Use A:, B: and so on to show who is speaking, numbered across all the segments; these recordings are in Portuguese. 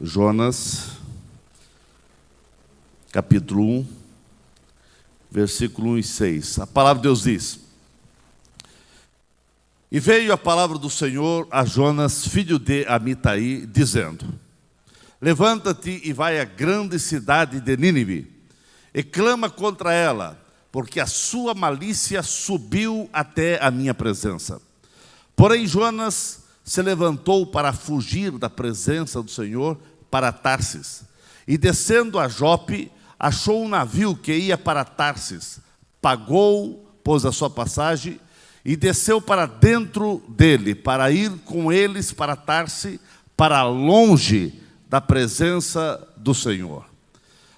A: Jonas, capítulo 1, versículo 1 e 6. A palavra de Deus diz: E veio a palavra do Senhor a Jonas, filho de Amitai, dizendo: Levanta-te e vai à grande cidade de Nínive, e clama contra ela, porque a sua malícia subiu até a minha presença. Porém Jonas se levantou para fugir da presença do Senhor para Tarsis, e descendo a Jope, achou um navio que ia para Tarsis, pagou, pôs a sua passagem, e desceu para dentro dele, para ir com eles para Tarsis, para longe da presença do Senhor.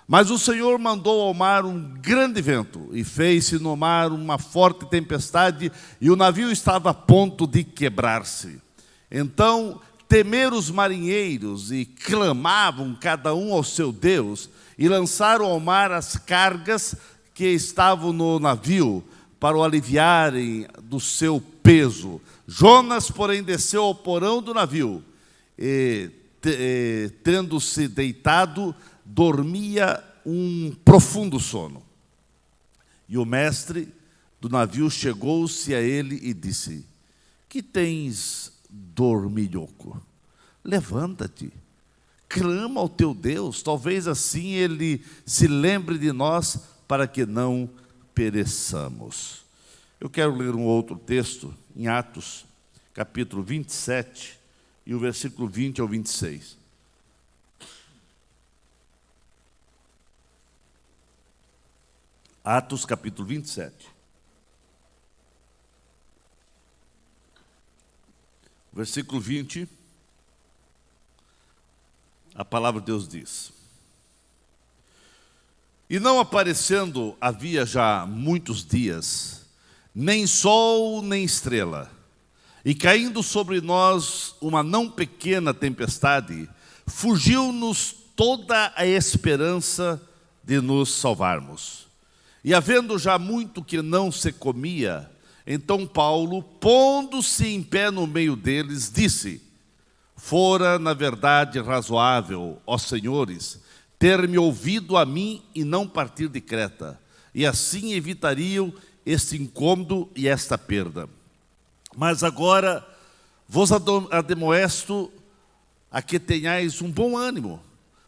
A: Mas o Senhor mandou ao mar um grande vento, e fez-se no mar uma forte tempestade, e o navio estava a ponto de quebrar-se. Então temeram os marinheiros, e clamavam cada um ao seu Deus, e lançaram ao mar as cargas que estavam no navio, para o aliviarem do seu peso. Jonas, porém, desceu ao porão do navio, e tendo-se deitado, dormia um profundo sono. E o mestre do navio chegou-se a ele e disse: Que tens, dormilhoco? Levanta-te, clama ao teu Deus, talvez assim ele se lembre de nós, para que não pereçamos. Eu quero ler um outro texto em Atos, capítulo 27, e o versículo 20 ao 26. Atos, capítulo 27. Versículo 20, a palavra de Deus diz: E não aparecendo havia já muitos dias, nem sol nem estrela, e caindo sobre nós uma não pequena tempestade, fugiu-nos toda a esperança de nos salvarmos. E havendo já muito que não se comia, então Paulo, pondo-se em pé no meio deles, disse: Fora, na verdade, razoável, ó senhores, ter-me ouvido a mim e não partir de Creta, e assim evitariam este incômodo e esta perda. Mas agora vos admoesto a que tenhais um bom ânimo,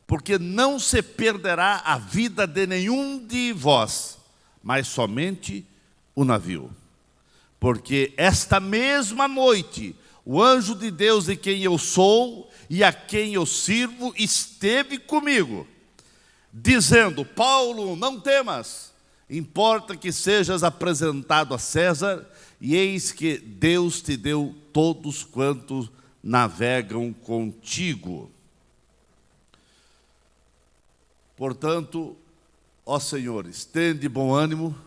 A: porque não se perderá a vida de nenhum de vós, mas somente o navio. Porque esta mesma noite, o anjo de Deus de quem eu sou e a quem eu sirvo esteve comigo, dizendo: Paulo, não temas, importa que sejas apresentado a César, e eis que Deus te deu todos quantos navegam contigo. Portanto, ó senhores, tende bom ânimo,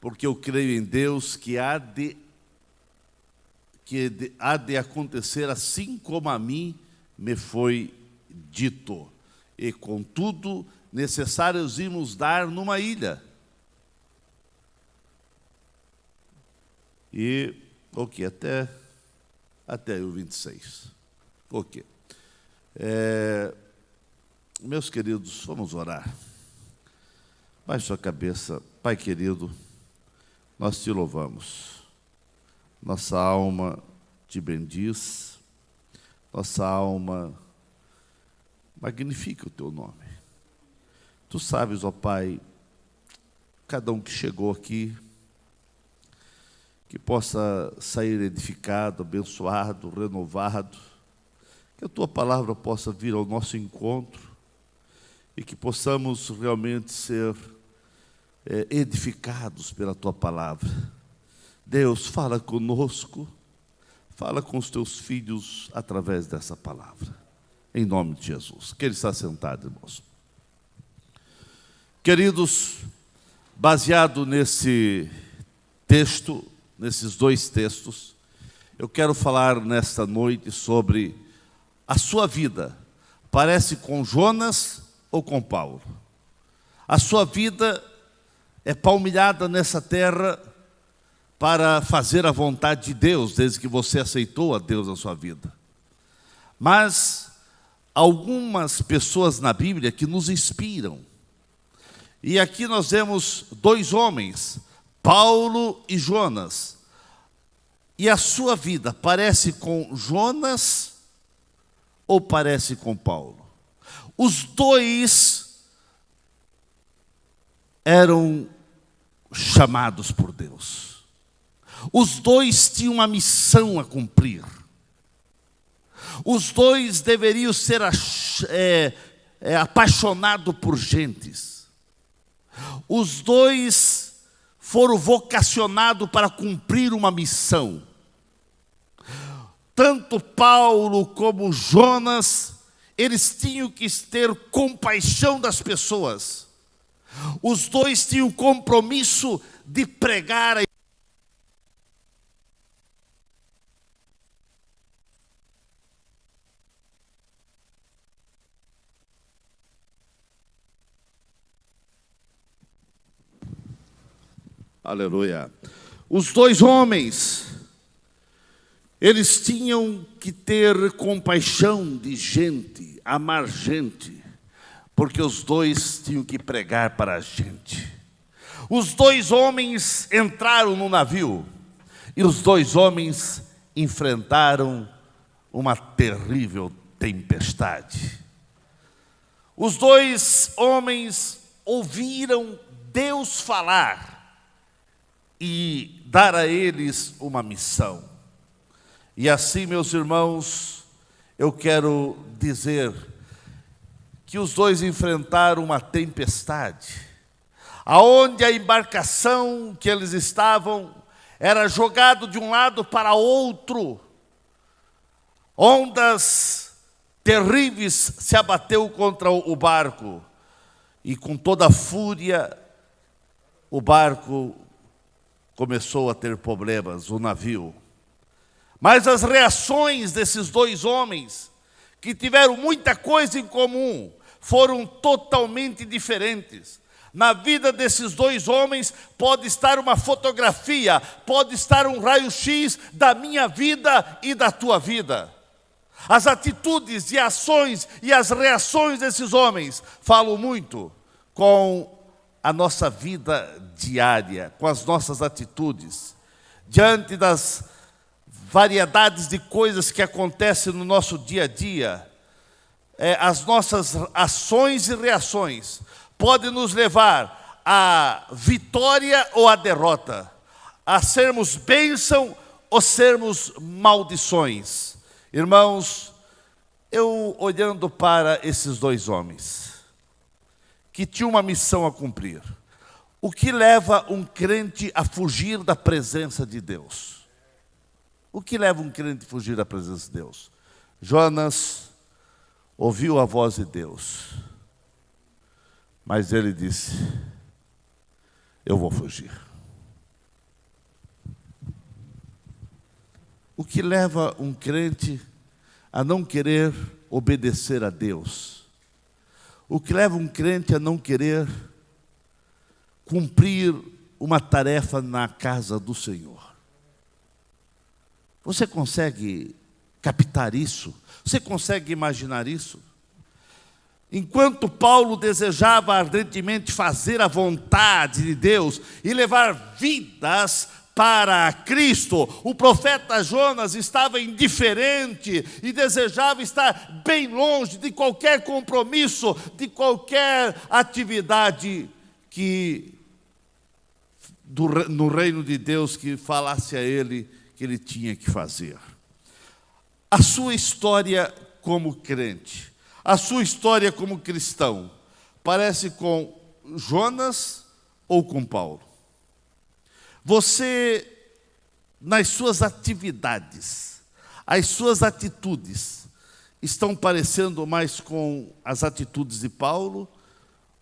A: porque eu creio em Deus que há de acontecer assim como a mim me foi dito. E contudo, necessários irmos dar numa ilha. E o que? Até o 26. O que? Meus queridos, vamos orar. Baixe sua cabeça. Pai querido, nós te louvamos. Nossa alma te bendiz. Nossa alma magnifica o teu nome. Tu sabes, ó Pai, cada um que chegou aqui, que possa sair edificado, abençoado, renovado, que a Tua palavra possa vir ao nosso encontro e que possamos realmente ser edificados pela Tua palavra. Deus, fala conosco, fala com os Teus filhos através dessa palavra, em nome de Jesus. Que Ele está sentado, irmãos. Queridos, baseado nesse texto, nesses dois textos, eu quero falar nesta noite sobre a sua vida. Parece com Jonas ou com Paulo? A sua vida é palmilhada nessa terra para fazer a vontade de Deus, desde que você aceitou a Deus na sua vida. Mas algumas pessoas na Bíblia que nos inspiram. E aqui nós vemos dois homens, Paulo e Jonas. E a sua vida parece com Jonas ou parece com Paulo? Os dois eram chamados por Deus. Os dois tinham uma missão a cumprir. Os dois deveriam ser apaixonados por gentes. Os dois foram vocacionados para cumprir uma missão. Tanto Paulo como Jonas, eles tinham que ter compaixão das pessoas. Os dois tinham compromisso de pregar a Aleluia. Os dois homens, eles tinham que ter compaixão de gente, amar gente, porque os dois tinham que pregar para a gente. Os dois homens entraram no navio e os dois homens enfrentaram uma terrível tempestade. Os dois homens ouviram Deus falar e dar a eles uma missão. E assim, meus irmãos, eu quero dizer que os dois enfrentaram uma tempestade, aonde a embarcação que eles estavam era jogado de um lado para outro. Ondas terríveis se abateu contra o barco, e com toda a fúria o barco começou a ter problemas, o navio. Mas as reações desses dois homens, que tiveram muita coisa em comum, foram totalmente diferentes. Na vida desses dois homens pode estar uma fotografia, pode estar um raio-x da minha vida e da tua vida. As atitudes e ações e as reações desses homens falam muito com a nossa vida diária, com as nossas atitudes, diante das variedades de coisas que acontecem no nosso dia a dia. As nossas ações e reações podem nos levar à vitória ou à derrota, a sermos bênção ou sermos maldições. Irmãos, eu olhando para esses dois homens, que tinham uma missão a cumprir, o que leva um crente a fugir da presença de Deus? O que leva um crente a fugir da presença de Deus? Jonas ouviu a voz de Deus, mas ele disse: eu vou fugir. O que leva um crente a não querer obedecer a Deus? O que leva um crente a não querer cumprir uma tarefa na casa do Senhor? Você consegue captar isso? Você consegue imaginar isso? Enquanto Paulo desejava ardentemente fazer a vontade de Deus e levar vidas para Cristo, o profeta Jonas estava indiferente e desejava estar bem longe de qualquer compromisso, de qualquer atividade no reino de Deus que falasse a ele que ele tinha que fazer. A sua história como crente, a sua história como cristão, parece com Jonas ou com Paulo? Você, nas suas atividades, as suas atitudes, estão parecendo mais com as atitudes de Paulo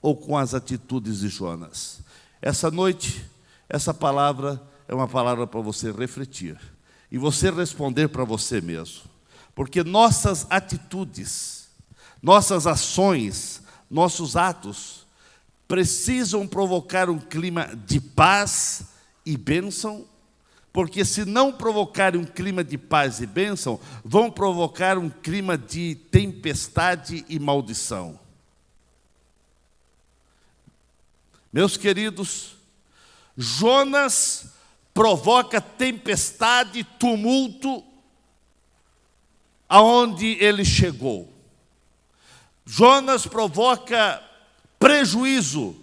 A: ou com as atitudes de Jonas? Essa noite, essa palavra é uma palavra para você refletir e você responder para você mesmo. Porque nossas atitudes, nossas ações, nossos atos precisam provocar um clima de paz e bênção, Porque se não provocarem um clima de paz e bênção, vão provocar um clima de tempestade e maldição. Meus queridos, Jonas provoca tempestade, tumulto, aonde ele chegou. Jonas provoca prejuízo,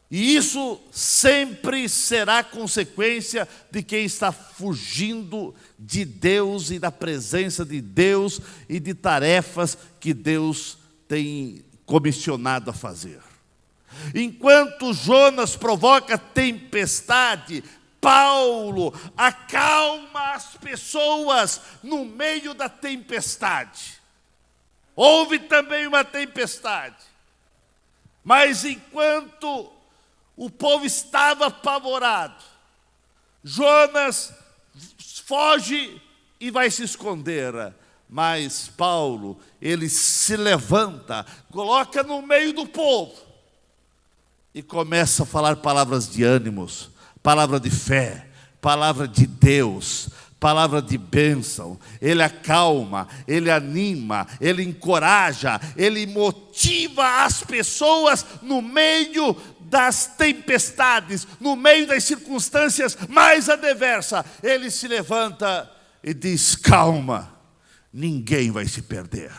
A: e isso sempre será consequência de quem está fugindo de Deus e da presença de Deus e de tarefas que Deus tem comissionado a fazer. Enquanto Jonas provoca tempestade, Paulo acalma as pessoas no meio da tempestade. Houve também uma tempestade, mas enquanto o povo estava apavorado, Jonas foge e vai se esconder. Mas Paulo, ele se levanta, coloca no meio do povo e começa a falar palavras de ânimos, palavra de fé, palavra de Deus, palavra de bênção. Ele acalma, ele anima, ele encoraja, ele motiva as pessoas no meio das tempestades, no meio das circunstâncias mais adversas. Ele se levanta e diz: calma, ninguém vai se perder.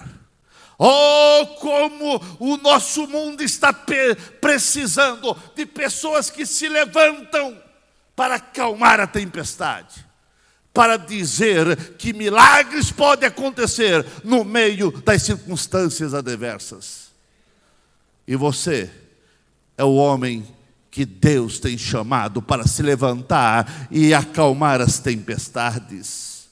A: Oh, como o nosso mundo está precisando de pessoas que se levantam para acalmar a tempestade, para dizer que milagres podem acontecer no meio das circunstâncias adversas. E você é o homem que Deus tem chamado para se levantar e acalmar as tempestades.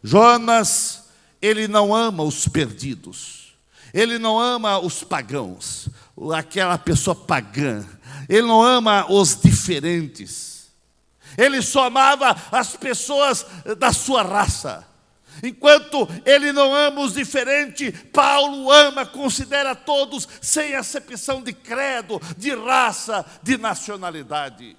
A: Jonas, ele não ama os perdidos, ele não ama os pagãos, aquela pessoa pagã, ele não ama os diferentes, ele só amava as pessoas da sua raça. Enquanto ele não ama os diferentes, Paulo ama, considera todos, sem acepção de credo, de raça, de nacionalidade.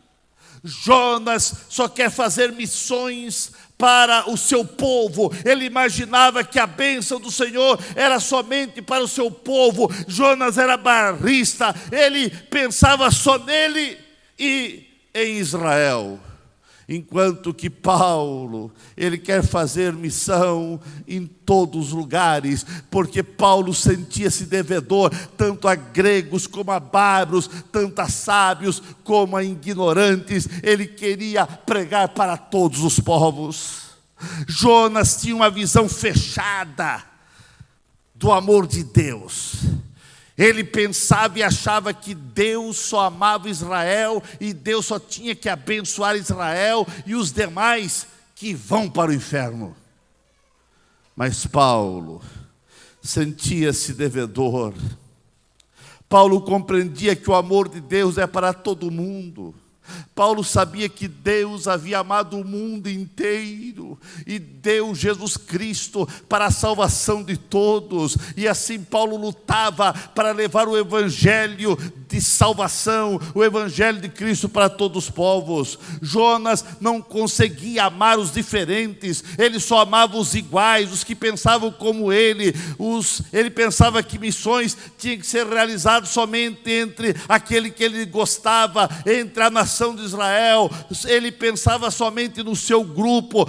A: Jonas só quer fazer missões para o seu povo. Ele imaginava que a bênção do Senhor era somente para o seu povo. Jonas era bairrista, ele pensava só nele e em Israel. Enquanto que Paulo, ele quer fazer missão em todos os lugares, porque Paulo sentia-se devedor, tanto a gregos como a bárbaros, tanto a sábios como a ignorantes. Ele queria pregar para todos os povos. Jonas tinha uma visão fechada do amor de Deus. Ele pensava e achava que Deus só amava Israel e Deus só tinha que abençoar Israel e os demais que vão para o inferno. Mas Paulo sentia-se devedor. Paulo compreendia que o amor de Deus é para todo mundo. Paulo sabia que Deus havia amado o mundo inteiro e deu Jesus Cristo para a salvação de todos. E assim Paulo lutava para levar o evangelho de salvação, o evangelho de Cristo para todos os povos. Jonas não conseguia amar os diferentes, ele só amava os iguais, os que pensavam como ele. Ele pensava que missões tinham que ser realizadas somente entre aquele que ele gostava, entre a nação de Israel. Ele pensava somente no seu grupo,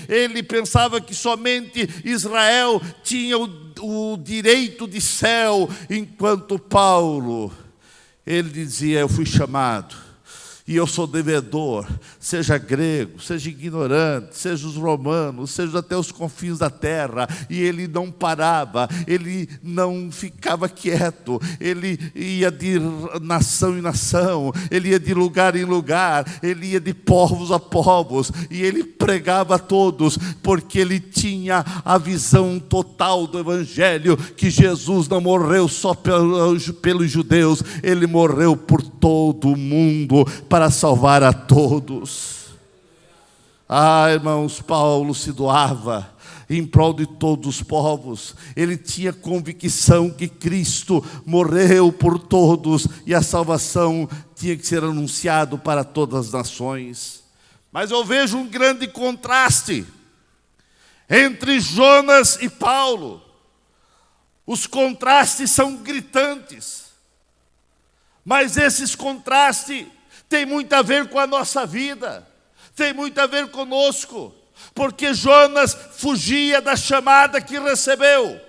A: ele pensava que somente Israel tinha o direito de céu, enquanto Paulo, ele dizia: eu fui chamado e eu sou devedor, seja grego, seja ignorante, seja os romanos, seja até os confins da terra. E ele não parava, ele não ficava quieto, ele ia de nação em nação, ele ia de lugar em lugar, ele ia de povos a povos, e ele pregava a todos, porque ele tinha a visão total do evangelho, que Jesus não morreu só pelos judeus, ele morreu por todo o mundo, para salvar a todos. Irmãos, Paulo se doava em prol de todos os povos. Ele tinha convicção que Cristo morreu por todos e a salvação tinha que ser anunciada para todas as nações. Mas eu vejo um grande contraste entre Jonas e Paulo. Os contrastes são gritantes. Mas esses contrastes têm muito a ver com a nossa vida. Tem muito a ver conosco. Porque Jonas fugia da chamada que recebeu,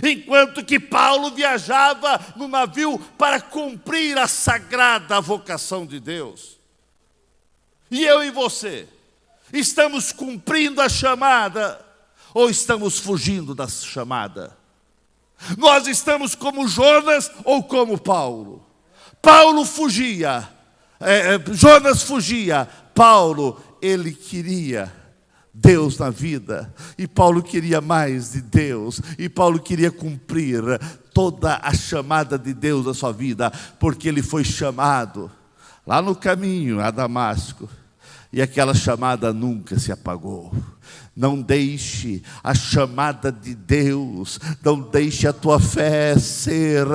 A: enquanto que Paulo viajava no navio para cumprir a sagrada vocação de Deus. E eu e você, estamos cumprindo a chamada ou estamos fugindo da chamada? Nós estamos como Jonas ou como Paulo? Paulo fugia, Jonas fugia, Paulo, ele queria Deus na vida, e Paulo queria mais de Deus, e Paulo queria cumprir toda a chamada de Deus na sua vida, porque ele foi chamado lá no caminho a Damasco, e aquela chamada nunca se apagou. Não deixe a chamada de Deus, não deixe a tua fé ser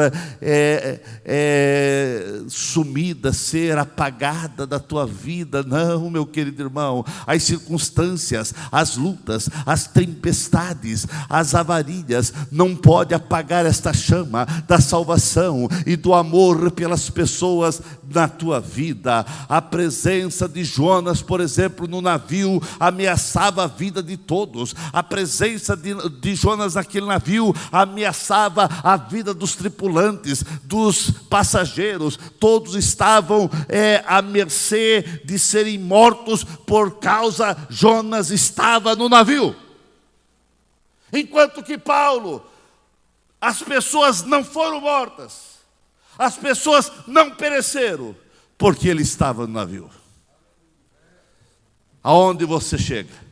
A: sumida, ser apagada da tua vida. Não, meu querido irmão, as circunstâncias, as lutas, as tempestades, as avarias, não pode apagar esta chama da salvação e do amor pelas pessoas na tua vida. A presença de Jonas, por exemplo, no navio, ameaçava a vida de todos. A presença de Jonas naquele navio ameaçava a vida dos tripulantes, dos passageiros. Todos estavam à mercê de serem mortos por causa Jonas estava no navio. Enquanto que Paulo, as pessoas não foram mortas, as pessoas não pereceram, porque ele estava no navio. Aonde você chega?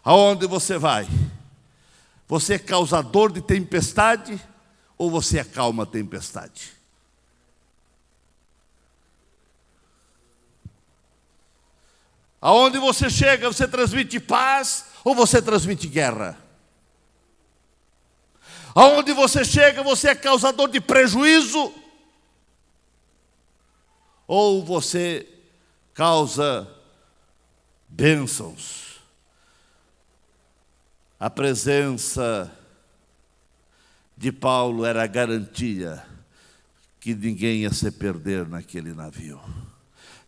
A: Aonde você vai? Você é causador de tempestade ou você acalma a tempestade? Aonde você chega, você transmite paz ou você transmite guerra? Aonde você chega, você é causador de prejuízo ou você causa bênçãos? A presença de Paulo era a garantia que ninguém ia se perder naquele navio.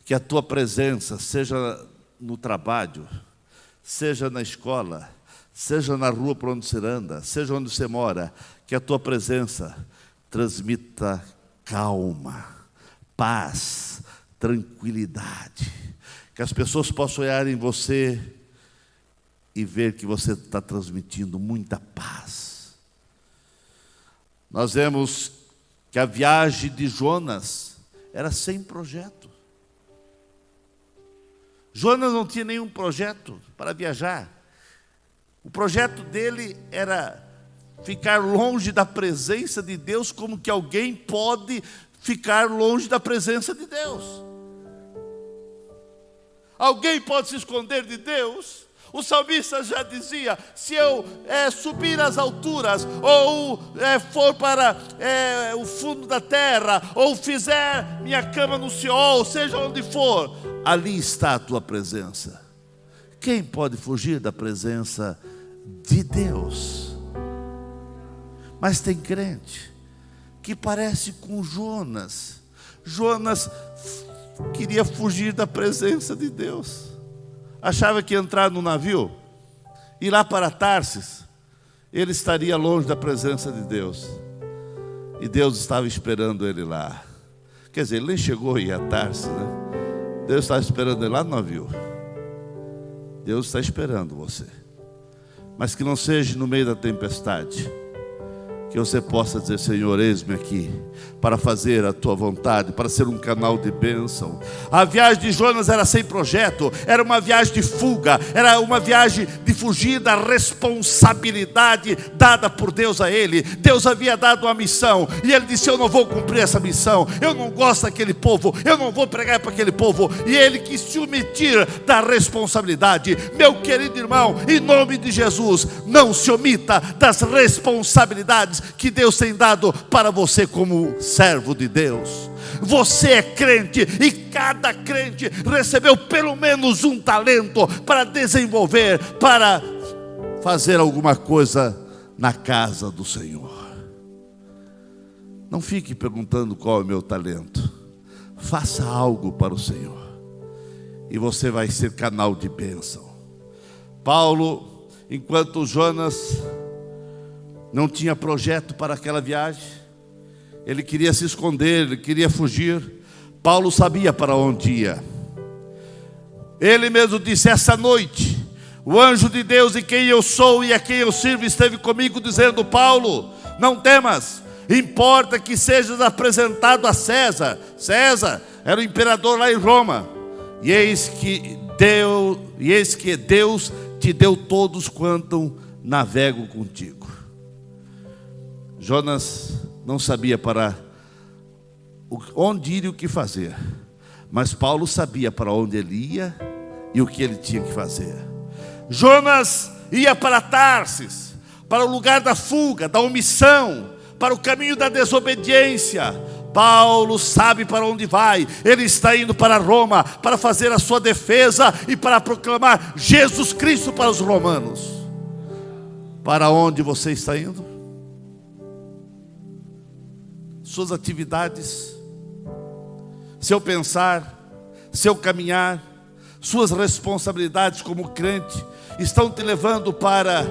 A: Que a tua presença, seja no trabalho, seja na escola, seja na rua por onde você anda, seja onde você mora, que a tua presença transmita calma, paz, tranquilidade. Que as pessoas possam olhar em você e ver que você está transmitindo muita paz. Nós vemos que a viagem de Jonas era sem projeto. Jonas não tinha nenhum projeto para viajar. O projeto dele era ficar longe da presença de Deus, como que alguém pode ficar longe da presença de Deus? Alguém pode se esconder de Deus? O salmista já dizia: se eu subir às alturas, ou for para o fundo da terra, ou fizer minha cama no Seol, seja onde for, ali está a tua presença. Quem pode fugir da presença de Deus? Mas tem crente que parece com Jonas. Jonas queria fugir da presença de Deus. Achava que ia entrar no navio, ir lá para Tarsis, ele estaria longe da presença de Deus. E Deus estava esperando ele lá. Quer dizer, ele nem chegou a ir a Tarsis, né? Deus estava esperando ele lá no navio. Deus está esperando você. Mas que não seja no meio da tempestade, que você possa dizer: Senhor, eis-me aqui para fazer a tua vontade, para ser um canal de bênção. A viagem de Jonas era sem projeto, era uma viagem de fuga, era uma viagem de fugir da responsabilidade dada por Deus a ele. Deus havia dado uma missão e ele disse: eu não vou cumprir essa missão, eu não gosto daquele povo, eu não vou pregar para aquele povo. E ele quis se omitir da responsabilidade. Meu querido irmão, em nome de Jesus, não se omita das responsabilidades que Deus tem dado para você como servo de Deus. Você é crente, e cada crente recebeu pelo menos um talento para desenvolver, para fazer alguma coisa na casa do Senhor. Não fique perguntando qual é o meu talento. Faça algo para o Senhor, e você vai ser canal de bênção. Paulo, enquanto Jonas não tinha projeto para aquela viagem, ele queria se esconder, ele queria fugir. Paulo sabia para onde ia. Ele mesmo disse: essa noite, o anjo de Deus, em quem eu sou e a quem eu sirvo, esteve comigo, dizendo: Paulo, não temas, importa que sejas apresentado a César. César era o imperador lá em Roma. E eis que Deus te deu todos quanto navegam contigo. Jonas não sabia para onde ir e o que fazer, mas Paulo sabia para onde ele ia e o que ele tinha que fazer. Jonas ia para Tarsis, para o lugar da fuga, da omissão, para o caminho da desobediência. Paulo sabe para onde vai. Ele está indo para Roma para fazer a sua defesa e para proclamar Jesus Cristo para os romanos. Para onde você está indo? Suas atividades, seu pensar, seu caminhar, suas responsabilidades como crente estão te levando para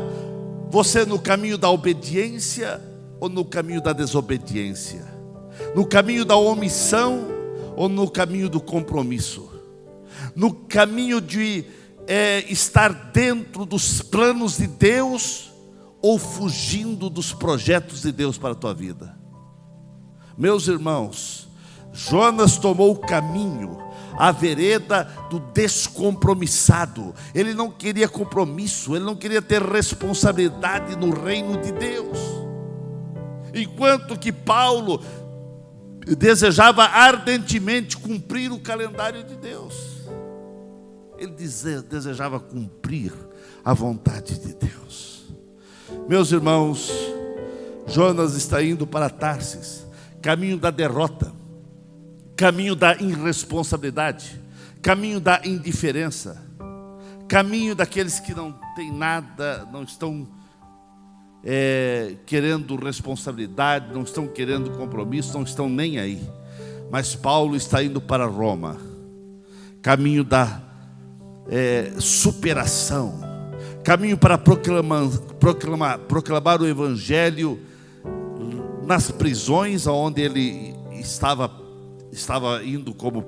A: você no caminho da obediência ou no caminho da desobediência? No caminho da omissão ou no caminho do compromisso? No caminho de estar dentro dos planos de Deus ou fugindo dos projetos de Deus para a tua vida? Meus irmãos, Jonas tomou o caminho, a vereda do descompromissado. Ele não queria compromisso, ele não queria ter responsabilidade no reino de Deus. Enquanto que Paulo desejava ardentemente cumprir o calendário de Deus. Ele desejava cumprir a vontade de Deus. Meus irmãos, Jonas está indo para Tarsis, caminho da derrota, caminho da irresponsabilidade, caminho da indiferença, caminho daqueles que não têm nada, não estão querendo responsabilidade, não estão querendo compromisso, não estão nem aí. Mas Paulo está indo para Roma, caminho da superação, caminho para proclamar o Evangelho nas prisões, onde ele estava indo como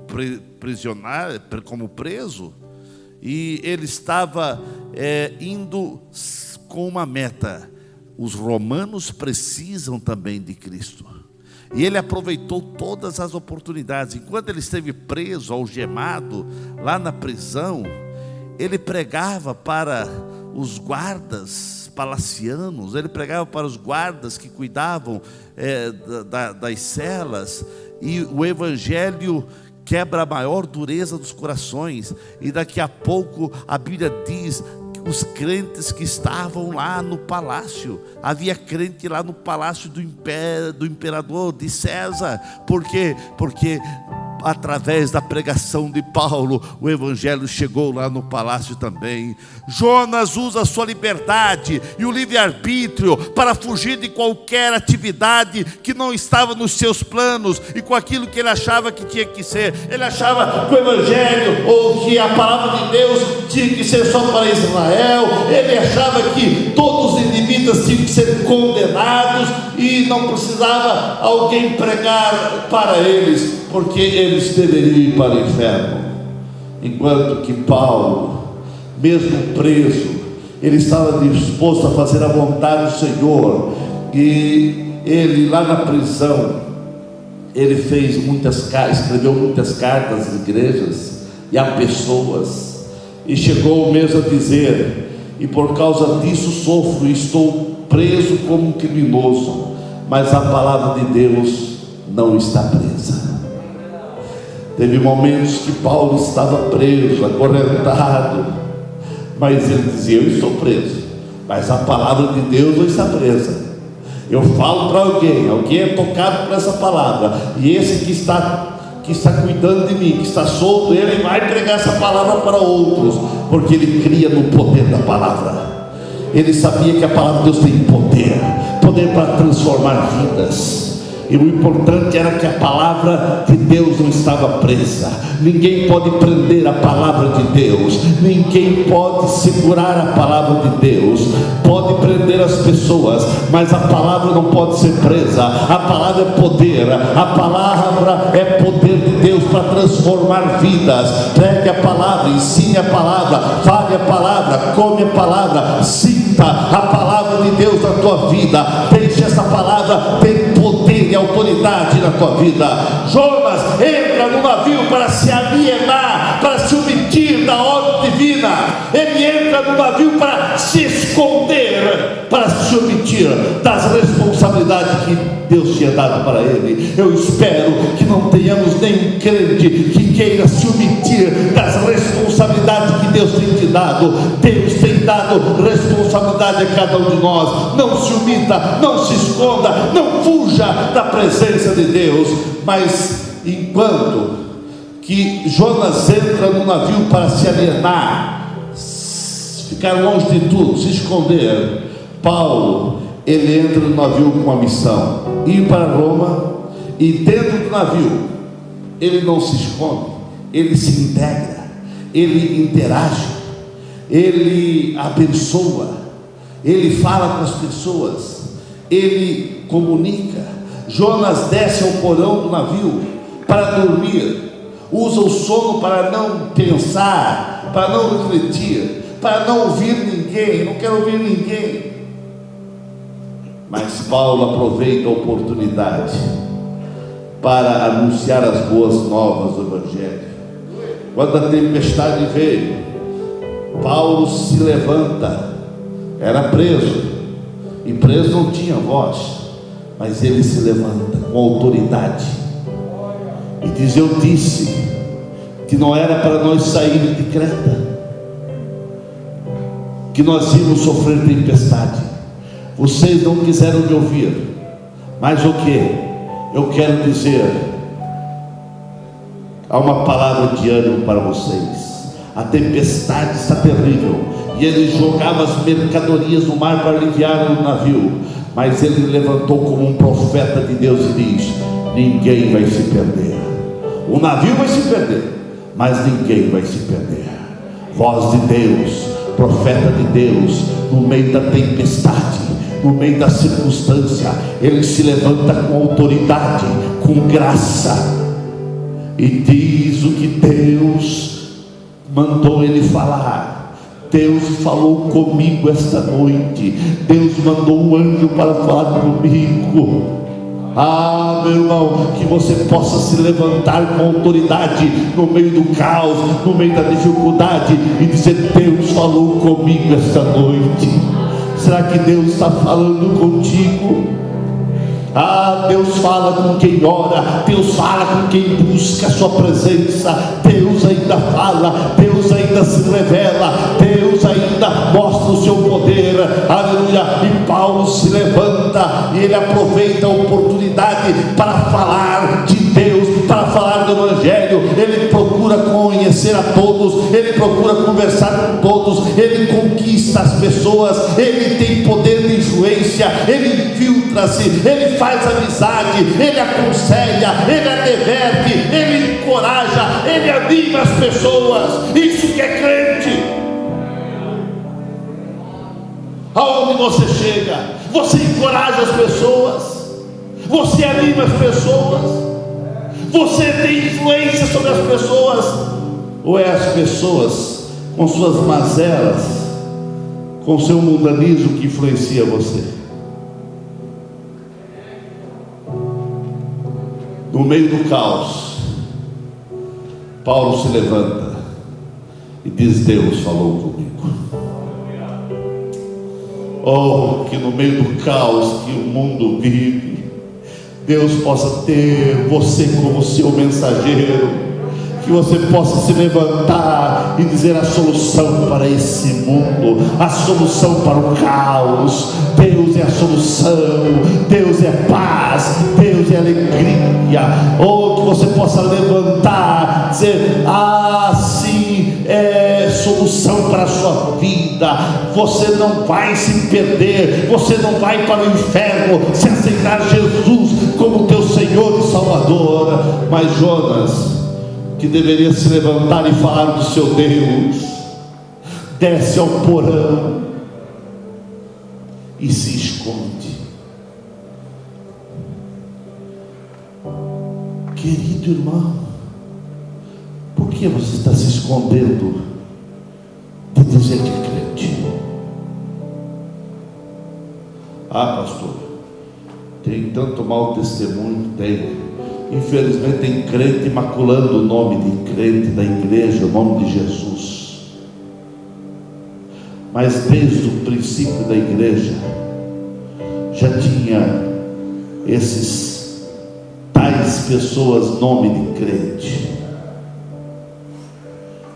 A: prisionário, como preso, e ele estava indo com uma meta: os romanos precisam também de Cristo. E ele aproveitou todas as oportunidades. Enquanto ele esteve preso, algemado, lá na prisão, ele pregava para os guardas palacianos, ele pregava para os guardas que cuidavam das celas, e o Evangelho quebra a maior dureza dos corações. E daqui a pouco a Bíblia diz: os crentes que estavam lá no palácio, havia crente lá no palácio do imperador, de César. Por quê? Porque através da pregação de Paulo, o Evangelho chegou lá no palácio também. Jonas usa a sua liberdade e o livre-arbítrio para fugir de qualquer atividade que não estava nos seus planos e com aquilo que ele achava que tinha que ser. Ele achava que o Evangelho ou que a palavra de Deus tinha que ser só para Israel. Ele achava que todos os ninivitas tinham que ser condenados e não precisava alguém pregar para eles, porque eles deveriam ir para o inferno. Enquanto que Paulo, mesmo preso, ele estava disposto a fazer a vontade do Senhor. E ele lá na prisão, ele escreveu muitas cartas às igrejas e a pessoas, e chegou mesmo a dizer: e por causa disso sofro, e estou preso como um criminoso, mas a palavra de Deus não está presa. Teve momentos que Paulo estava preso, acorrentado, mas ele dizia: eu estou preso, mas a palavra de Deus não está presa. Eu falo para alguém é tocado por essa palavra, e esse que está cuidando de mim, que está solto, ele vai pregar essa palavra para outros, porque ele cria no poder da palavra. Ele sabia que a palavra de Deus tem poder para transformar vidas. E o importante era que a palavra de Deus não estava presa. Ninguém pode prender a palavra de Deus, ninguém pode segurar a palavra de Deus. Pode prender as pessoas, mas a palavra não pode ser presa. A palavra é poder, a palavra é poder de Deus para transformar vidas. Pregue a palavra, ensine a palavra, fale a palavra, come a palavra, sinta a palavra de Deus na tua vida. Deixe essa palavra ter poder e autoridade na tua vida. Jonas entra no navio para se alienar, para se omitir da ordem divina. Ele entra no navio para se esconder, para se omitir das responsabilidades que Deus tinha dado para ele. Eu espero que não tenhamos nenhum crente que queira se omitir das responsabilidades que Deus tem te dado. Deus tem dado responsabilidade a cada um de nós. Não se omita, não se esconda, não fuja da presença de Deus. Mas enquanto que Jonas entra no navio para se alienar, ficar longe de tudo, se esconder, Paulo, ele entra no navio com uma missão: ir para Roma. E dentro do navio ele não se esconde, ele se integra, ele interage, ele abençoa, ele fala com as pessoas, ele comunica. Jonas desce ao porão do navio para dormir, usa o sono para não pensar, para não refletir, para não ouvir ninguém. Não quero ouvir ninguém. Mas Paulo aproveita a oportunidade para anunciar as boas novas do Evangelho. Quando a tempestade veio, Paulo se levanta. Era preso, e preso não tinha voz, mas ele se levanta com autoridade e diz: eu disse que não era para nós sairmos de Creta, que nós íamos sofrer tempestade. Vocês não quiseram me ouvir, mas o que? Eu quero dizer, há uma palavra de ânimo para vocês. A tempestade está terrível, e ele jogava as mercadorias no mar para aliviar o navio, mas ele levantou como um profeta de Deus e diz: ninguém vai se perder. O navio vai se perder, mas ninguém vai se perder. Voz de Deus, profeta de Deus, no meio da tempestade, no meio da circunstância, ele se levanta com autoridade, com graça, e diz o que Deus mandou ele falar. Deus falou comigo esta noite. Deus mandou um anjo para falar comigo. Ah, meu irmão, que você possa se levantar com autoridade no meio do caos, no meio da dificuldade, e dizer: Deus falou comigo esta noite. Será que Deus está falando contigo? Ah, Deus fala com quem ora, Deus fala com quem busca a sua presença. Deus ainda fala, Deus ainda se revela, Deus ainda mostra o seu poder. Aleluia. E Paulo se levanta e ele aproveita a oportunidade para falar de Deus, para falar do Evangelho. Ele procura conhecer a todos, ele procura conversar com todos, ele conquista as pessoas, ele tem poder de influência, ele infiltra-se, ele faz amizade, ele aconselha, ele adverte, ele encoraja, ele anima as pessoas. Isso que é crente. Aonde você chega, você encoraja as pessoas, você anima as pessoas, você tem influência sobre as pessoas, ou é as pessoas com suas mazelas, com seu mundanismo que influencia você? No meio do caos, Paulo se levanta e diz: Deus falou comigo. Oh, que no meio do caos que o mundo vive, Deus possa ter você como seu mensageiro, que você possa se levantar e dizer a solução para esse mundo, a solução para o caos. Deus é a solução, Deus é paz, Deus é alegria. Ou que você possa levantar, dizer: ah, sim, é solução para a sua vida. Você não vai se perder, você não vai para o inferno se aceitar Jesus como teu Senhor e Salvador. Mas Jonas, que deveria se levantar e falar do seu Deus, desce ao porão e se esconde. Querido irmão, por que você está se escondendo de dizer que é crente? Ah, pastor, tem tanto mau testemunho. Tem. Infelizmente tem crente maculando o nome de crente da igreja, o nome de Jesus. Mas desde o princípio da igreja já tinha esses tais pessoas nome de crente.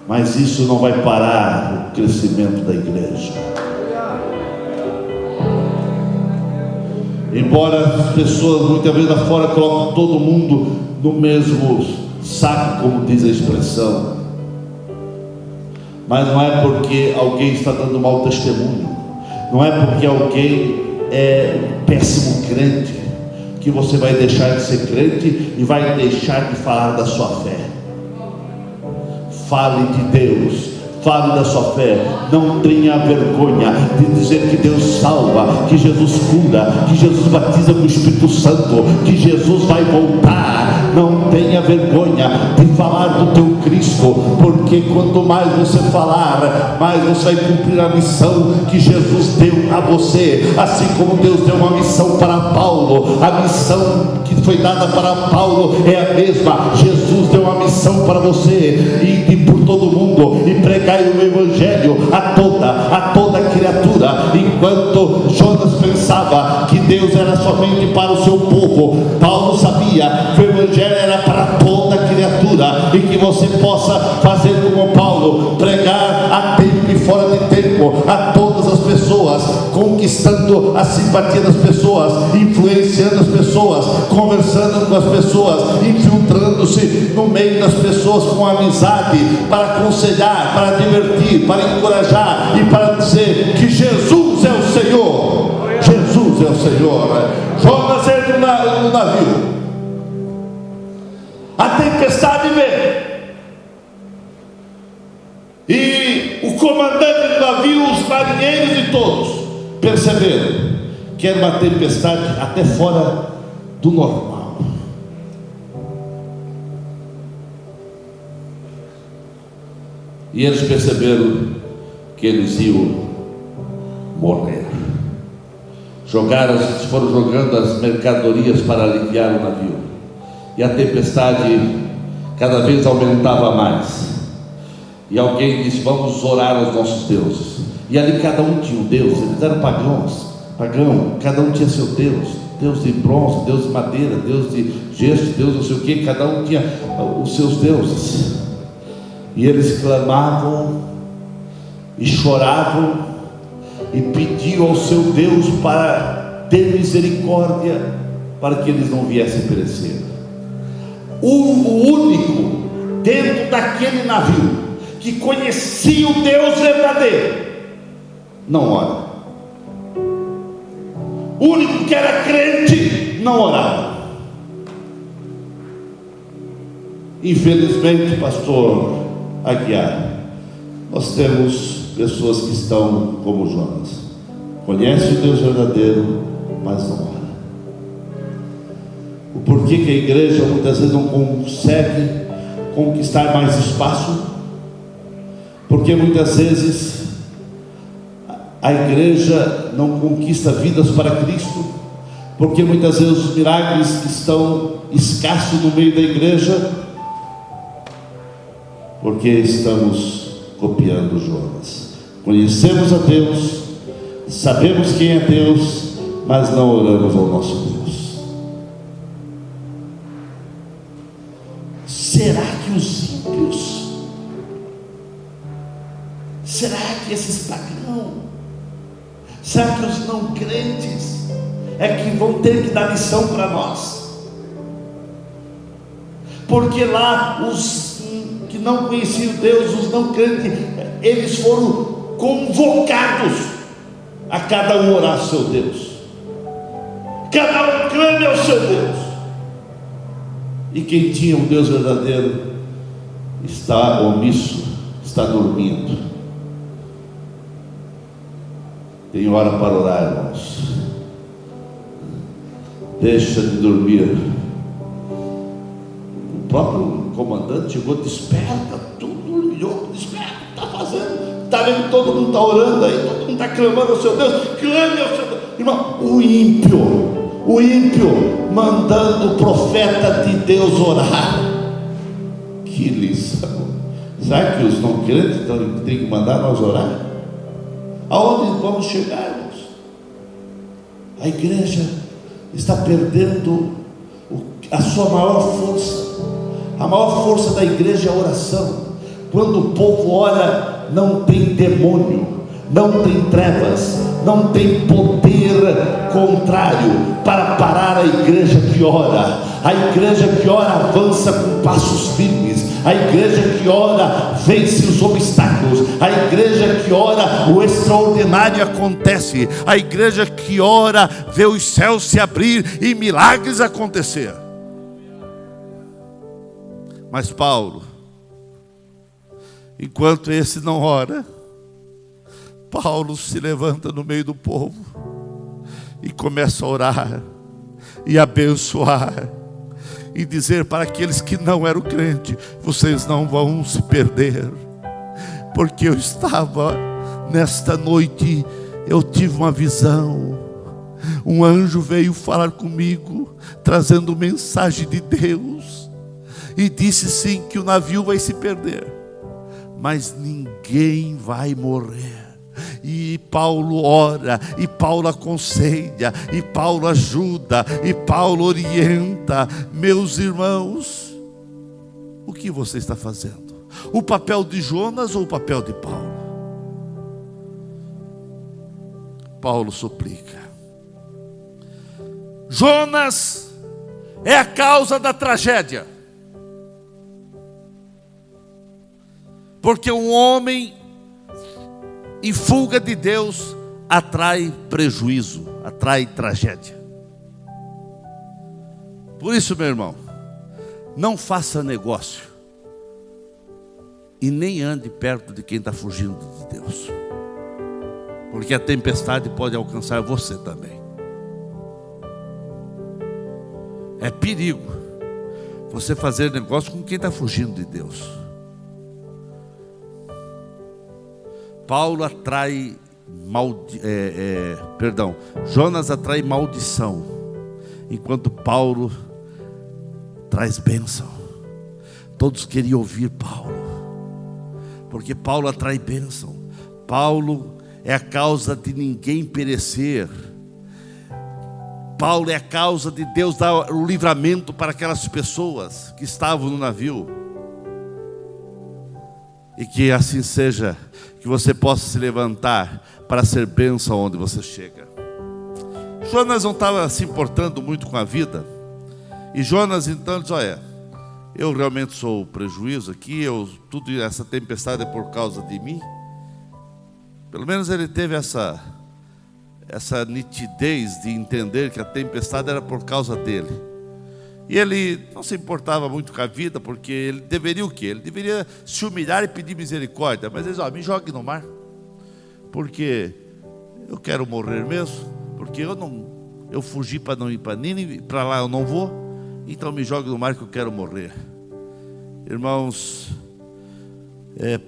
A: Mas isso não vai parar o crescimento da igreja. Embora as pessoas muitas vezes lá fora colocam todo mundo no mesmo saco, como diz a expressão, mas não é porque alguém está dando mau testemunho, não é porque alguém é um péssimo crente, que você vai deixar de ser crente e vai deixar de falar da sua fé. Fale de Deus, fale da sua fé. Não tenha vergonha de dizer que Deus salva, que Jesus cura, que Jesus batiza com o Espírito Santo, que Jesus vai voltar. Não tenha vergonha de falar do teu Cristo, porque quanto mais você falar, mais você vai cumprir a missão que Jesus deu a você. Assim como Deus deu uma missão para Paulo, a missão que foi dada para Paulo é a mesma. Jesus deu uma missão para você, e por todo mundo, e pregar o Evangelho a toda criatura. Enquanto Jonas pensava que Deus era somente para o seu povo, Paulo sabia que o Evangelho era para toda criatura, e que você possa fazer como Paulo, pregar a tempo e fora de tempo a todas as pessoas, conquistando a simpatia das pessoas, influenciando as pessoas, conversando com as pessoas, infiltrando-se no meio das pessoas com amizade, para aconselhar, para divertir, para encorajar e para dizer que Jesus é o Senhor. Jesus é o Senhor. Jonas entra no navio, a tempestade vem, e o comandante do navio, os marinheiros e todos perceberam que era uma tempestade até fora do normal. E eles perceberam que eles iam morrer. Foram jogando as mercadorias para aliviar o navio, e a tempestade cada vez aumentava mais. E alguém disse: vamos orar aos nossos deuses. E ali cada um tinha um deus. Eles eram pagão, cada um tinha seu deus. Deus de bronze, Deus de madeira, Deus de gesso, Deus não sei o que. Cada um tinha os seus deuses. E eles clamavam e choravam e pediam ao seu Deus para ter misericórdia, para que eles não viessem perecer. O único dentro daquele navio que conhecia o Deus verdadeiro não ora. O único que era crente não orava. Infelizmente, pastor Aguiar, nós temos pessoas que estão como Jonas, conhece o Deus verdadeiro, mas não ora. O porquê que a igreja muitas vezes não consegue conquistar mais espaço? Porque muitas vezes a igreja não conquista vidas para Cristo, porque muitas vezes os milagres estão escassos no meio da igreja, porque estamos copiando Jonas. Conhecemos a Deus, sabemos quem é Deus, mas não oramos ao nosso Deus. Será que os ímpios Será que os não crentes é que vão ter que dar lição para nós? Porque lá os que não conheciam Deus, os não crentes, eles foram convocados a cada um orar ao seu Deus, cada um clame ao seu Deus. E quem tinha um Deus verdadeiro está omisso, está dormindo. Tem hora para orar, irmãos. Deixa de dormir. O próprio comandante chegou: desperta, tu dormiu, desperta, está fazendo, está vendo que todo mundo está orando aí, todo mundo está clamando ao seu Deus, clame ao seu Deus. Irmão, o ímpio mandando o profeta de Deus orar. Que lição! Será que os não crentes têm que mandar nós orar? Aonde vamos chegar, irmãos? A igreja está perdendo a sua maior força. A maior força da igreja é a oração. Quando o povo ora, não tem demônio, não tem trevas, não tem poder contrário para parar a igreja que ora. A igreja que ora avança com passos firmes. A igreja que ora vence os obstáculos. A igreja que ora, o extraordinário acontece. A igreja que ora vê os céus se abrir e milagres acontecer. Mas Paulo, enquanto esse não ora, Paulo se levanta no meio do povo e começa a orar e abençoar e dizer para aqueles que não eram crentes: vocês não vão se perder, porque eu estava nesta noite, eu tive uma visão, um anjo veio falar comigo, trazendo mensagem de Deus, e disse sim que o navio vai se perder, mas ninguém vai morrer. E Paulo ora, e Paulo aconselha, e Paulo ajuda, e Paulo orienta. Meus irmãos, o que você está fazendo? O papel de Jonas ou o papel de Paulo? Paulo suplica. Jonas é a causa da tragédia, porque um homem em fuga de Deus atrai prejuízo, atrai tragédia. Por isso, meu irmão, não faça negócio e nem ande perto de quem está fugindo de Deus, porque a tempestade pode alcançar você também. É perigo você fazer negócio com quem está fugindo de Deus. Paulo atrai Jonas atrai maldição, enquanto Paulo traz bênção. Todos queriam ouvir Paulo, porque Paulo atrai bênção. Paulo é a causa de ninguém perecer. Paulo é a causa de Deus dar o livramento para aquelas pessoas que estavam no navio. E que assim seja, que você possa se levantar para ser bênção onde você chega. Jonas não estava se importando muito com a vida. E Jonas então diz: olha, eu realmente sou o prejuízo aqui, tudo essa tempestade é por causa de mim. Pelo menos ele teve essa nitidez de entender que a tempestade era por causa dele. E ele não se importava muito com a vida, porque ele deveria o quê? Ele deveria se humilhar e pedir misericórdia. Mas ele diz: me jogue no mar, porque eu quero morrer mesmo, porque eu fugi para não ir para Nínive, para lá eu não vou, então me jogue no mar que eu quero morrer. Irmãos,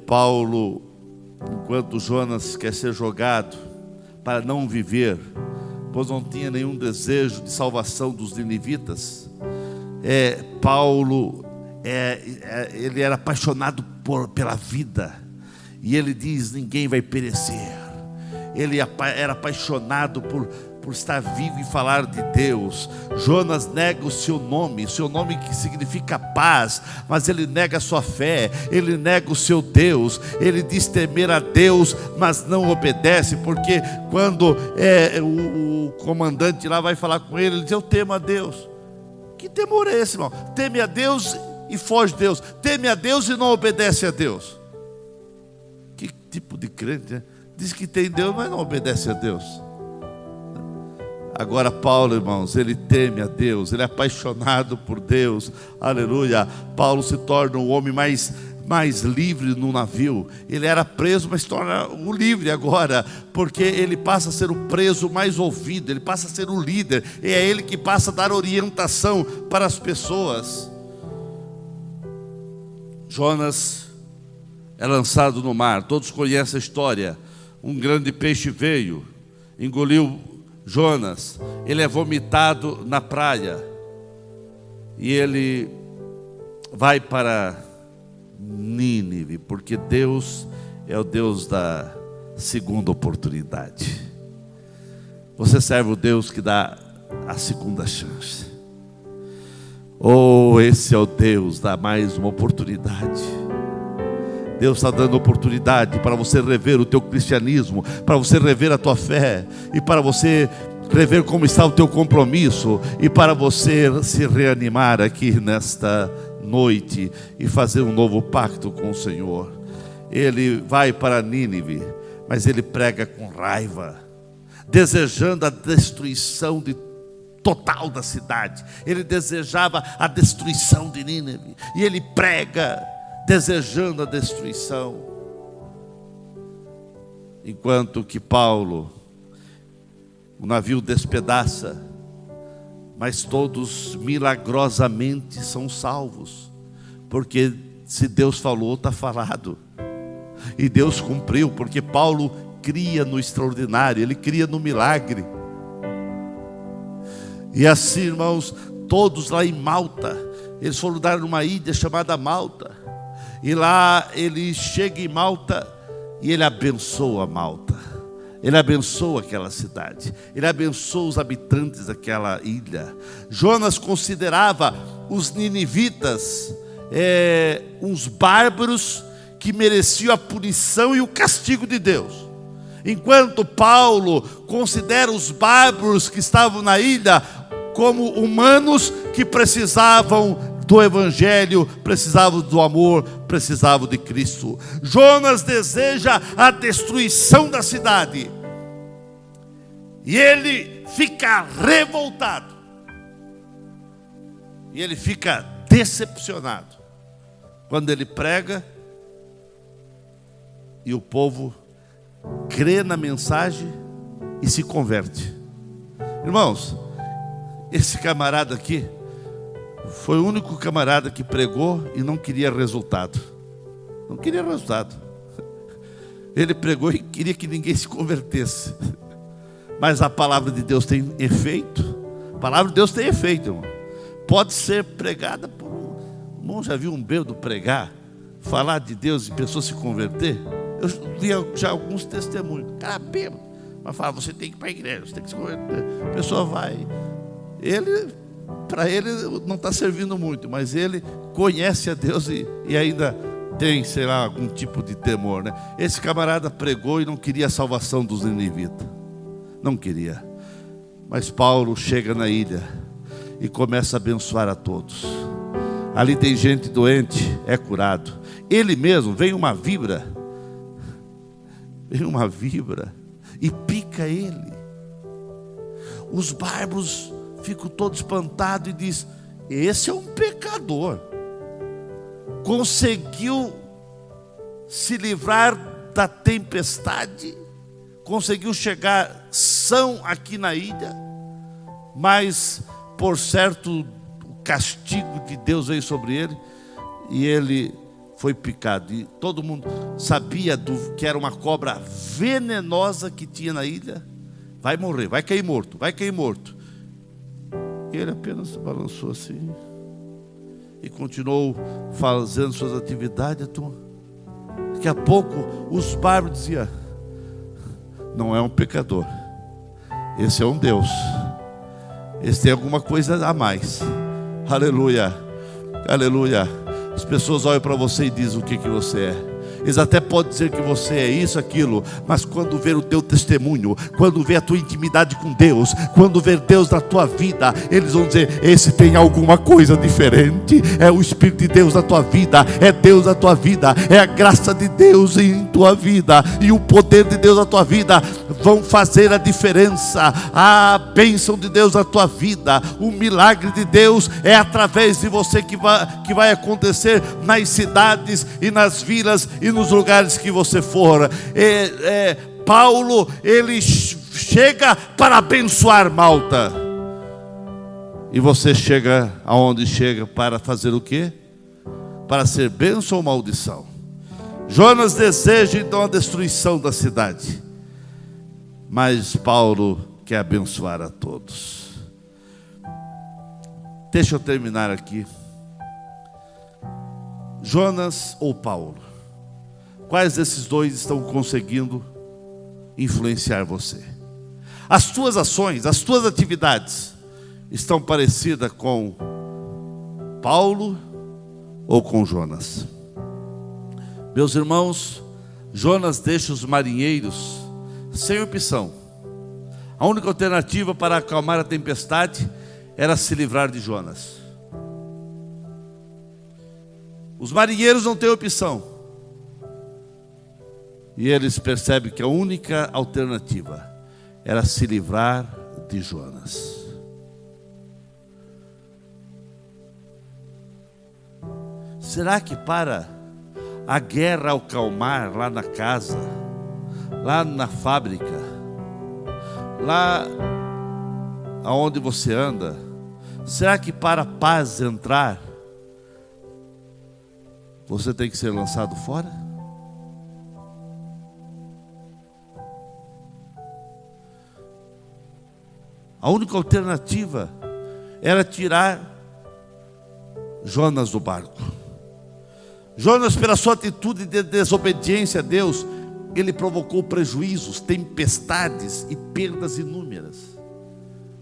A: Paulo, enquanto Jonas quer ser jogado para não viver, pois não tinha nenhum desejo de salvação dos ninivitas, Paulo, ele era apaixonado pela vida, e ele diz: ninguém vai perecer. Ele era apaixonado por estar vivo e falar de Deus. Jonas nega o seu nome que significa paz, mas ele nega a sua fé, ele nega o seu Deus, ele diz temer a Deus, mas não obedece, porque quando o comandante lá vai falar com ele diz: eu temo a Deus. Que temor é esse, irmão? Teme a Deus e foge de Deus, teme a Deus e não obedece a Deus. Que tipo de crente, né? Diz que tem Deus, mas não obedece a Deus. Agora Paulo, irmãos, ele teme a Deus, ele é apaixonado por Deus, aleluia. Paulo se torna o homem mais livre no navio. Ele era preso, mas se torna o livre agora, porque ele passa a ser o preso mais ouvido, ele passa a ser o líder, e é ele que passa a dar orientação para as pessoas. Jonas é lançado no mar, todos conhecem a história. Um grande peixe veio, engoliu Jonas, ele é vomitado na praia, e ele vai para Nínive, porque Deus é o Deus da segunda oportunidade. Você serve o Deus que dá a segunda chance. Oh, esse é o Deus, dá mais uma oportunidade. Deus está dando oportunidade para você rever o teu cristianismo, para você rever a tua fé, e para você rever como está o teu compromisso, e para você se reanimar aqui nesta noite e fazer um novo pacto com o Senhor. Ele vai para Nínive, mas ele prega com raiva, desejando a destruição total da cidade. Ele desejava a destruição de Nínive, e ele prega desejando a destruição. Enquanto que Paulo, o navio despedaça, mas todos milagrosamente são salvos, porque se Deus falou, está falado, e Deus cumpriu, porque Paulo cria no extraordinário, ele cria no milagre. E assim, irmãos, todos lá em Malta, eles foram dar numa ilha chamada Malta, e lá ele chega em Malta e ele abençoa Malta. Ele abençoa aquela cidade, ele abençoa os habitantes daquela ilha. Jonas considerava os ninivitas uns bárbaros que mereciam a punição e o castigo de Deus. Enquanto Paulo considera os bárbaros que estavam na ilha como humanos que precisavam do Evangelho, precisavam do amor, precisavam de Cristo. Jonas deseja a destruição da cidade, e ele fica revoltado, e ele fica decepcionado quando ele prega e o povo crê na mensagem e se converte. Irmãos, esse camarada aqui foi o único camarada que pregou e não queria resultado. Não queria resultado. Ele pregou e queria que ninguém se convertesse. Mas a palavra de Deus tem efeito. A palavra de Deus tem efeito, irmão. Pode ser pregada por irmão, já viu um bêbado pregar, falar de Deus e pessoas se converter? Eu vi já alguns testemunhos. Cara bêbado, mas fala: você tem que ir para a igreja, você tem que se converter. A pessoa vai. Para ele não está servindo muito, mas ele conhece a Deus e ainda tem, sei lá, algum tipo de temor, né? Esse camarada pregou e não queria a salvação dos ninivitas, não queria. Mas Paulo chega na ilha e começa a abençoar a todos. Ali tem gente doente, é curado. Ele mesmo, vem uma víbora e pica ele. Os bárbaros ficam todos espantados e diz: esse é um pecador, conseguiu se livrar da tempestade, conseguiu chegar são aqui na ilha, mas por certo o castigo de Deus veio sobre ele e ele foi picado. E todo mundo sabia que era uma cobra venenosa que tinha na ilha. Vai morrer, vai cair morto, vai cair morto. E ele apenas balançou assim e continuou fazendo suas atividades. Daqui a pouco os bárbaros diziam: não é um pecador, Esse é um Deus. Esse tem alguma coisa a mais. Aleluia, aleluia. As pessoas olham para você e dizem o que você é. Eles até podem dizer que você é isso, aquilo, mas quando ver o teu testemunho, quando ver a tua intimidade com Deus, quando ver Deus na tua vida, eles vão dizer: esse tem alguma coisa diferente. É o Espírito de Deus na tua vida, é Deus na tua vida, é a graça de Deus em tua vida, e o poder de Deus na tua vida vão fazer a diferença. A bênção de Deus na tua vida, o milagre de Deus é através de você que vai acontecer nas cidades e nas vilas e nos lugares que você for. Paulo, ele chega para abençoar Malta, e você chega aonde chega para fazer o quê? Para ser bênção ou maldição? Jonas deseja então a destruição da cidade, mas Paulo quer abençoar a todos. Deixa eu terminar aqui. Jonas ou Paulo? Quais desses dois estão conseguindo influenciar você? As tuas ações, as tuas atividades estão parecidas com Paulo ou com Jonas? Meus irmãos, Jonas deixa os marinheiros sem opção. A única alternativa para acalmar a tempestade era se livrar de Jonas. Os marinheiros não têm opção. E eles percebem que a única alternativa era se livrar de Jonas. Será que para a guerra acalmar lá na casa, lá na fábrica, lá aonde você anda, será que para a paz entrar, você tem que ser lançado fora? A única alternativa era tirar Jonas do barco. Jonas, pela sua atitude de desobediência a Deus, ele provocou prejuízos, tempestades e perdas inúmeras.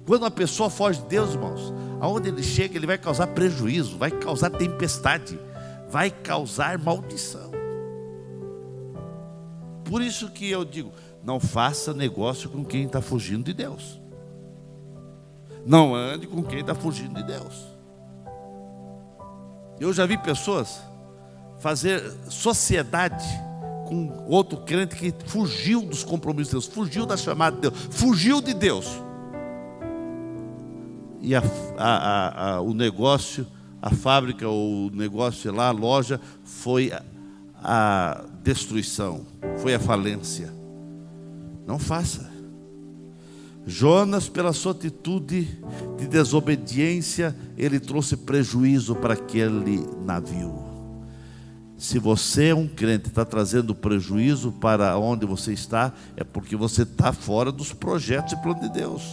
A: Quando uma pessoa foge de Deus, irmãos, aonde ele chega, ele vai causar prejuízo, vai causar tempestade, vai causar maldição. Por isso que eu digo, não faça negócio com quem está fugindo de Deus. Não ande com quem está fugindo de Deus. Eu já vi pessoas fazer sociedade com outro crente que fugiu dos compromissos de Deus, fugiu da chamada de Deus, fugiu de Deus. E o negócio, a fábrica, o negócio lá, a loja, foi a destruição, foi a falência. Não faça. Jonas, pela sua atitude de desobediência, ele trouxe prejuízo para aquele navio. Se você é um crente e está trazendo prejuízo para onde você está, é porque você está fora dos projetos e planos de Deus.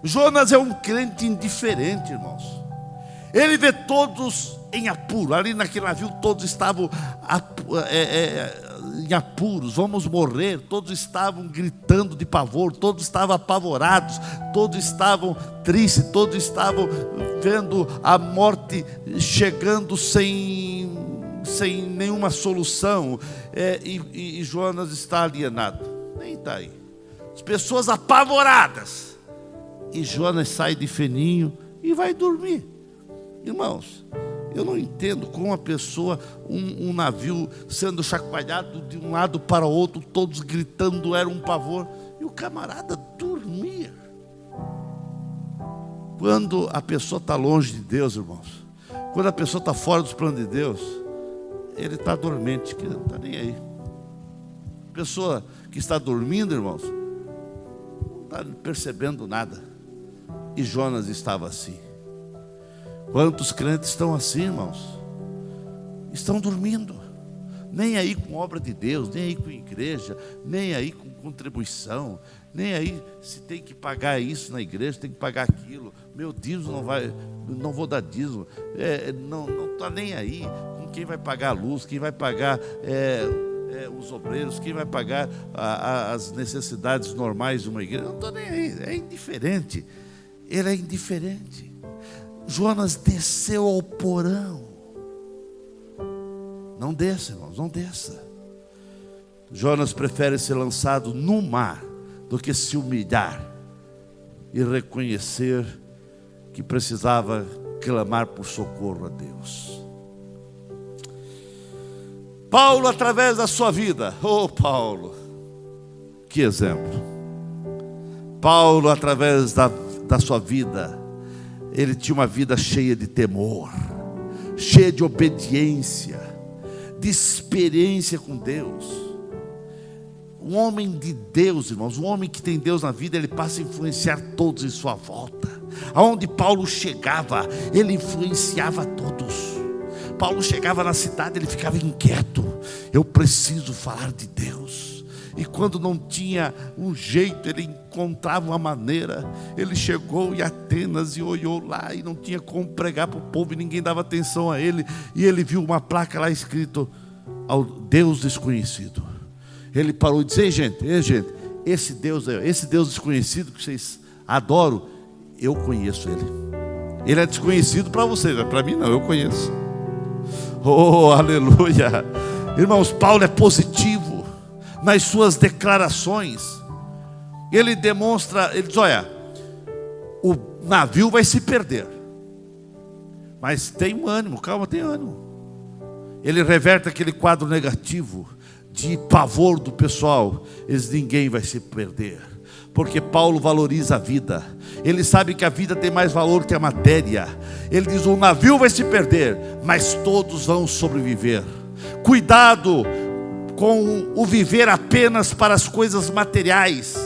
A: Jonas é um crente indiferente, irmãos. Ele vê todos em apuro. Ali naquele navio todos estavam em apuros, vamos morrer. Todos estavam gritando de pavor, todos estavam apavorados, todos estavam tristes, todos estavam vendo a morte chegando sem nenhuma solução. E Jonas está alienado, nem está aí. As pessoas apavoradas. E Jonas sai de fininho e vai dormir. Irmãos, eu não entendo como uma pessoa, um navio sendo chacoalhado de um lado para o outro, todos gritando, era um pavor, e o camarada dormia. Quando a pessoa está longe de Deus, irmãos, quando a pessoa está fora dos planos de Deus, ele está dormente, que não está nem aí. A pessoa que está dormindo, irmãos, não está percebendo nada. E Jonas estava assim. Quantos crentes estão assim, irmãos? Estão dormindo, nem aí com obra de Deus, nem aí com igreja, nem aí com contribuição, nem aí se tem que pagar isso na igreja, tem que pagar aquilo. Meu dízimo não vou dar dízimo. Não está nem aí com quem vai pagar a luz, quem vai pagar os obreiros, quem vai pagar as necessidades normais de uma igreja? Eu não estou nem aí, é indiferente. Ele é indiferente. Jonas desceu ao porão. Não desça, irmãos, não desça. Jonas prefere ser lançado no mar do que se humilhar e reconhecer que precisava clamar por socorro a Deus. Paulo, através da sua vida, Paulo, que exemplo. Paulo, através da sua vida, ele tinha uma vida cheia de temor, cheia de obediência, de experiência com Deus. Um homem de Deus, irmãos, um homem que tem Deus na vida, ele passa a influenciar todos em sua volta. Aonde Paulo chegava, ele influenciava todos. Paulo chegava na cidade, ele ficava inquieto. Eu preciso falar de Deus. E quando não tinha um jeito, ele encontrava uma maneira. Ele chegou em Atenas e olhou lá e não tinha como pregar para o povo e ninguém dava atenção a ele. E ele viu uma placa lá escrito: ao Deus desconhecido. Ele parou e disse: ei gente, esse Deus desconhecido que vocês adoram, eu conheço ele. Ele é desconhecido para vocês, mas para mim não, eu conheço. Oh, aleluia. Irmãos, Paulo é positivo nas suas declarações. Ele demonstra, ele diz: olha, o navio vai se perder, mas tem um ânimo, calma, tem ânimo. Ele reverte aquele quadro negativo de pavor do pessoal. Eles: ninguém vai se perder, porque Paulo valoriza a vida. Ele sabe que a vida tem mais valor que a matéria. Ele diz: o navio vai se perder, mas todos vão sobreviver. Cuidado com o viver apenas para as coisas materiais.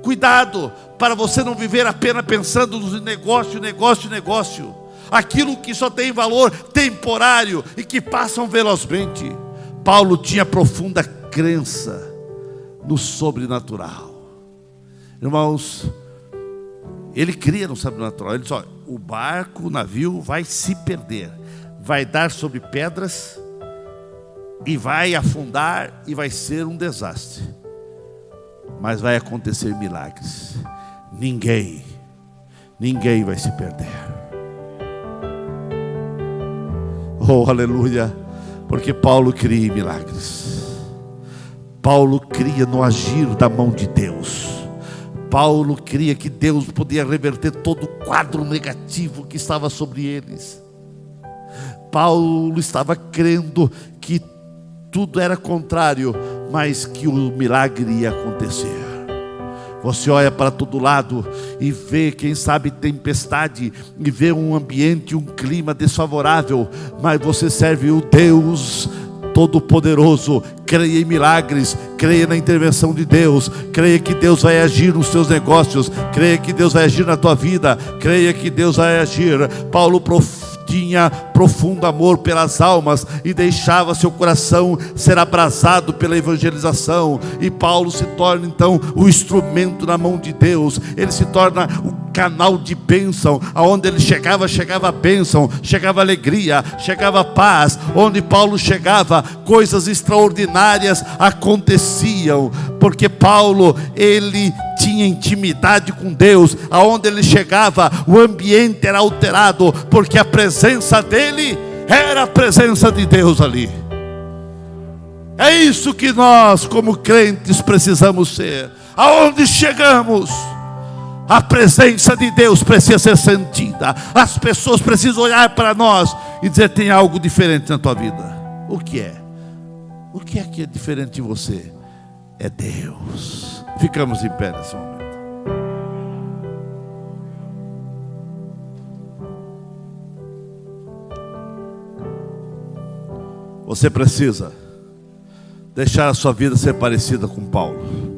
A: Cuidado para você não viver apenas pensando no negócio. Aquilo que só tem valor temporário e que passam velozmente. Paulo tinha profunda crença no sobrenatural. Irmãos, ele cria no sobrenatural. Ele diz: olha, o barco, o navio vai se perder, vai dar sobre pedras e vai afundar e vai ser um desastre, mas vai acontecer milagres. Ninguém vai se perder. Oh, aleluia. Porque Paulo cria em milagres. Paulo cria no agir da mão de Deus. Paulo cria que Deus podia reverter todo o quadro negativo que estava sobre eles. Paulo estava crendo que tudo era contrário, mas que o milagre ia acontecer. Você olha para todo lado e vê, quem sabe, tempestade, e vê um ambiente, um clima desfavorável, mas você serve o Deus Todo-Poderoso. Creia em milagres, creia na intervenção de Deus, creia que Deus vai agir nos seus negócios, creia que Deus vai agir na tua vida, creia que Deus vai agir. Paulo tinha profundo amor pelas almas e deixava seu coração ser abrasado pela evangelização. E Paulo se torna então o instrumento na mão de Deus. Ele se torna o canal de bênção. Aonde ele chegava bênção, chegava alegria, chegava paz. Onde Paulo chegava, coisas extraordinárias aconteciam, porque Paulo, ele tinha intimidade com Deus. Aonde ele chegava, o ambiente era alterado, porque a presença dele era a presença de Deus ali. É isso que nós, como crentes, precisamos ser. Aonde chegamos, a presença de Deus precisa ser sentida. As pessoas precisam olhar para nós e dizer: tem algo diferente na tua vida. O que é? O que é que é diferente de você? É Deus. Ficamos em pé nesse momento. Você precisa deixar a sua vida ser parecida com Paulo.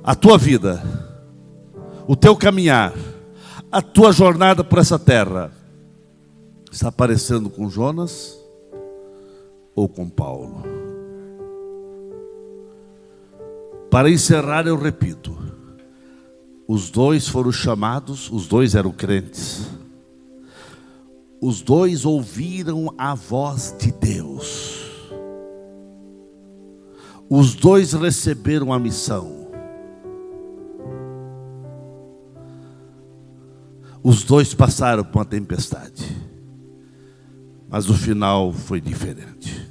A: A tua vida, o teu caminhar, a tua jornada por essa terra está parecendo com Jonas ou com Paulo? Para encerrar, eu repito: os dois foram chamados, os dois eram crentes. os dois ouviram a voz de Deus. Os dois receberam a missão. Os dois passaram por uma tempestade. Mas o final foi diferente.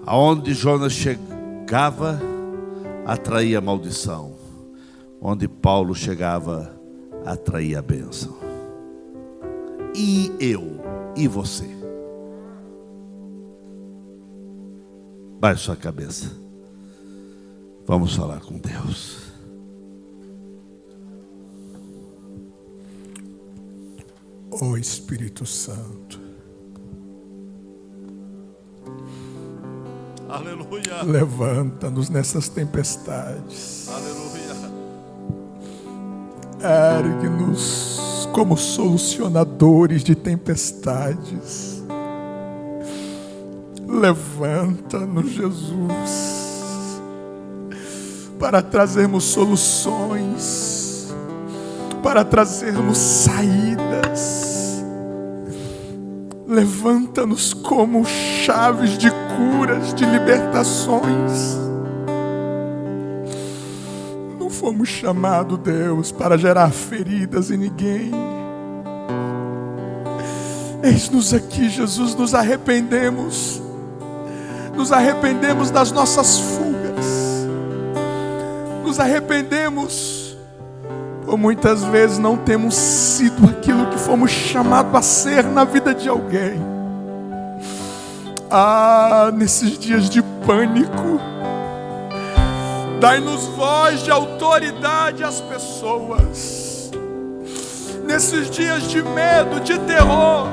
A: Aonde Jonas chegava, atraía maldição. Onde Paulo chegava, atraía a bênção. E eu, e você? Baixe sua cabeça. Vamos falar com Deus.
B: Ó Espírito Santo,
A: aleluia,
B: levanta-nos nessas tempestades.
A: Aleluia.
B: Ergue-nos como solucionadores de tempestades. Levanta-nos, Jesus, para trazermos soluções, para trazermos saídas. Levanta-nos como chaves de curas, de libertações. Não fomos chamados, Deus, para gerar feridas em ninguém. Eis-nos aqui, Jesus, nos arrependemos. Nos arrependemos das nossas fugas. Nos arrependemos por muitas vezes não temos sido aquilo que fomos chamados a ser na vida de alguém. Nesses dias de pânico, dai-nos voz de autoridade às pessoas. Nesses dias de medo, de terror,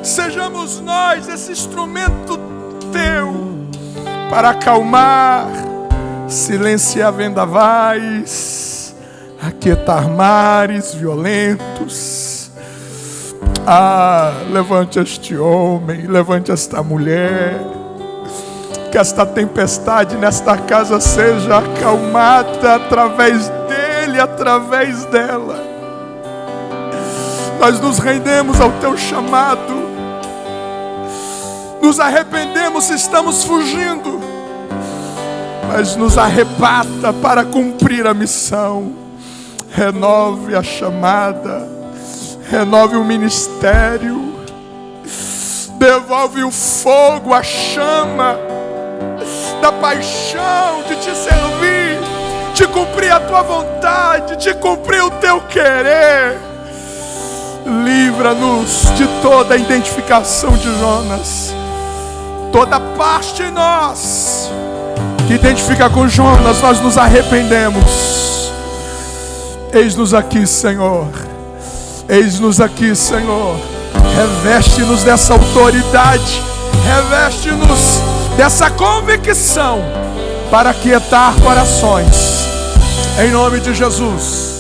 B: sejamos nós esse instrumento teu para acalmar, silenciar vendavais, aquietar mares violentos. Levante este homem, levante esta mulher. Que esta tempestade nesta casa seja acalmada através dele, através dela. Nós nos rendemos ao teu chamado. Nos arrependemos se estamos fugindo, mas nos arrebata para cumprir a missão. Renove a chamada, renove o ministério, devolve o fogo, a chama da paixão de te servir, de cumprir a tua vontade, de cumprir o teu querer. Livra-nos de toda a identificação de Jonas, toda parte em nós que identifica com Jonas, nós nos arrependemos. Eis-nos aqui, Senhor. Eis-nos aqui, Senhor. Reveste-nos dessa autoridade, reveste-nos dessa convicção para aquietar corações. Em nome de Jesus.